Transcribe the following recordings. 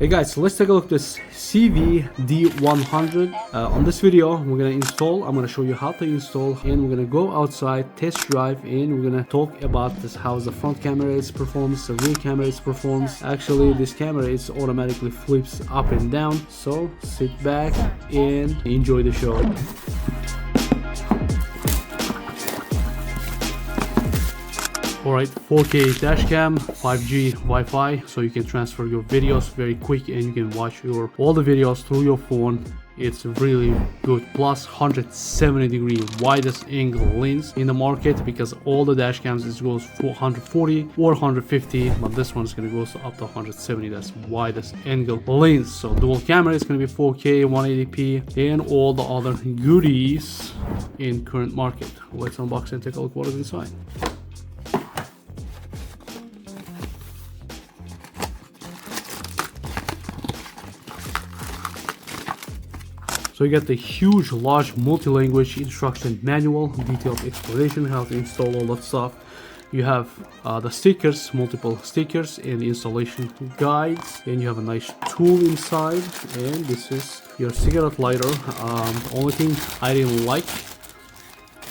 Hey guys, so let's take a look at this CIEVIE D100. On this video, we're gonna install. I'm gonna show you how to install, and we're gonna go outside, test drive, and we're gonna talk about this, how the front camera is performs, the rear camera is performs. Actually, this camera is automatically flips up and down. So sit back and enjoy the show. Alright, 4K dashcam, 5G Wi-Fi, so you can transfer your videos very quick and you can watch all the videos through your phone. It's really good. Plus 170-degree widest angle lens in the market, because all the dashcams it goes 440 or 150, but this one is going to go up to 170. That's widest angle lens. So dual camera is going to be 4K 180p and all the other goodies in current market. Let's unbox and take a look what is inside. So you get the huge, large, multi-language instruction manual, detailed explanation how to install all that stuff. You have the stickers, multiple stickers, and installation guides, and you have a nice tool inside. And this is your cigarette lighter. The only thing I didn't like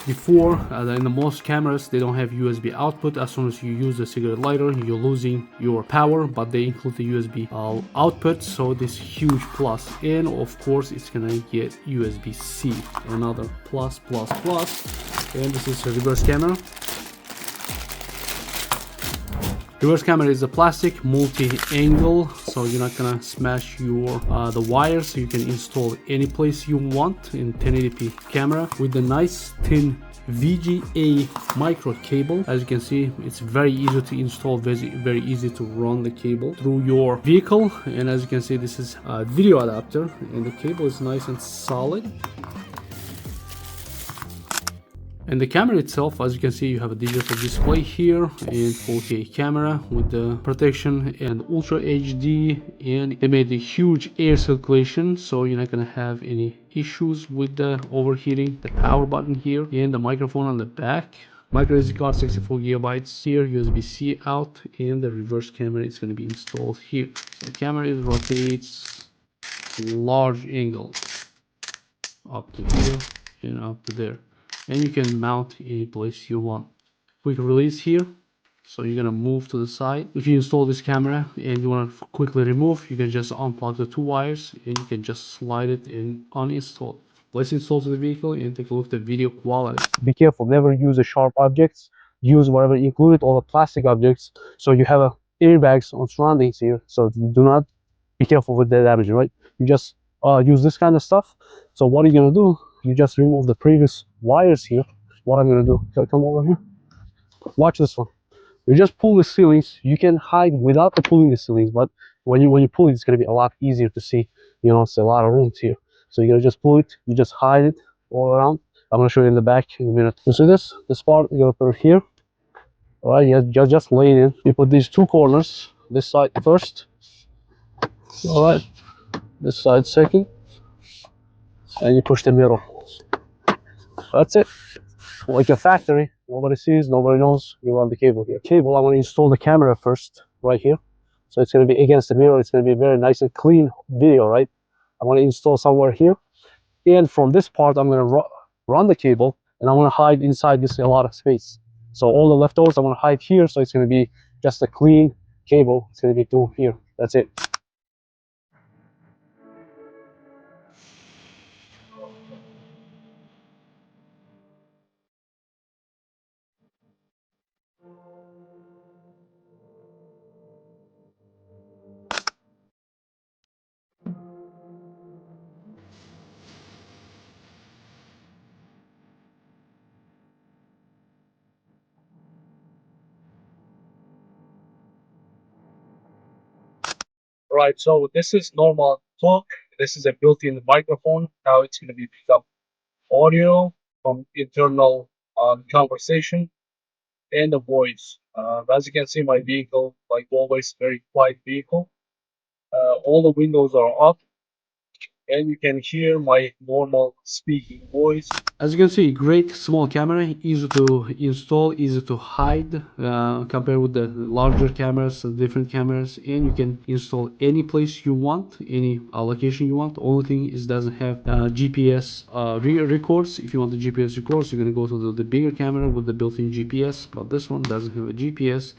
before, in the most cameras they don't have USB output. As soon as you use the cigarette lighter, you're losing your power, but they include the USB output, so this huge plus. And of course it's gonna get USB-C, another plus. And this is a reverse camera. Reverse camera is a plastic multi-angle, so you're not gonna smash your the wires, so you can install any place you want in 1080p camera with the nice thin VGA micro cable. As you can see, it's very easy to install, very easy to run the cable through your vehicle. And as you can see, this is a video adapter, and the cable is nice and solid. And the camera itself, as you can see, you have a digital display here and 4K camera with the protection and Ultra HD, and they made a huge air circulation, so you're not gonna have any issues with the overheating. The power button here and the microphone on the back. Micro SD card 64 gigabytes here, USB-C out, and the reverse camera is going to be installed here. So the camera rotates large angle up to here and up to there, and you can mount any place you want. Quick release here, so you're gonna move to the side. If you install this camera and you want to quickly remove, you can just unplug the two wires and you can just slide it and uninstall. Let's install to the vehicle and take a look at the video quality. Be careful, never use the sharp objects. Use whatever included, all the plastic objects. So you have airbags on surroundings here, so do not, be careful with the damage, right? You just use this kind of stuff. So what are you gonna do? You just remove the previous wires here. What I'm gonna do, come over here, watch this one. You just pull the ceilings. You can hide without pulling the ceilings, but when you pull it, it's gonna be a lot easier to see. You know, it's a lot of rooms here, so you're gonna just pull it. You just hide it all around. I'm gonna show you in the back in a minute. You see this part, you're gonna put it here. All right, you just lay it in. You put these two corners, this side first, all right, this side second, and you push the middle. That's it. Like a factory, nobody sees, nobody knows. You run the cable here. Cable, I'm going to install the camera first, right here. So it's going to be against the mirror. It's going to be a very nice and clean video, right? I'm going to install somewhere here. And from this part, I'm going to run the cable, and I'm going to hide inside this a lot of space. So all the leftovers, I'm going to hide here. So it's going to be just a clean cable. It's going to be through here. That's it. Right, so this is normal talk. This is a built-in microphone. Now it's going to be pick up audio from internal conversation and the voice. As you can see, my vehicle, like always, very quiet vehicle. All the windows are up, and you can hear my normal speaking voice. As you can see, great small camera, easy to install, easy to hide, compared with the larger cameras, different cameras, and you can install any place you want, any location you want. The only thing is doesn't have GPS records. If you want the GPS records, you're gonna go to the bigger camera with the built-in GPS, but this one doesn't have a GPS.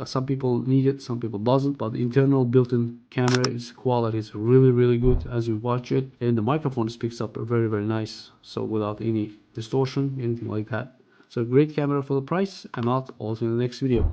Some people need it, some people doesn't, but the internal built-in camera is quality is really good as you watch it, and the microphone speaks up very nice, so without any distortion, anything like that. So great camera for the price. I'm out. Also in the next video.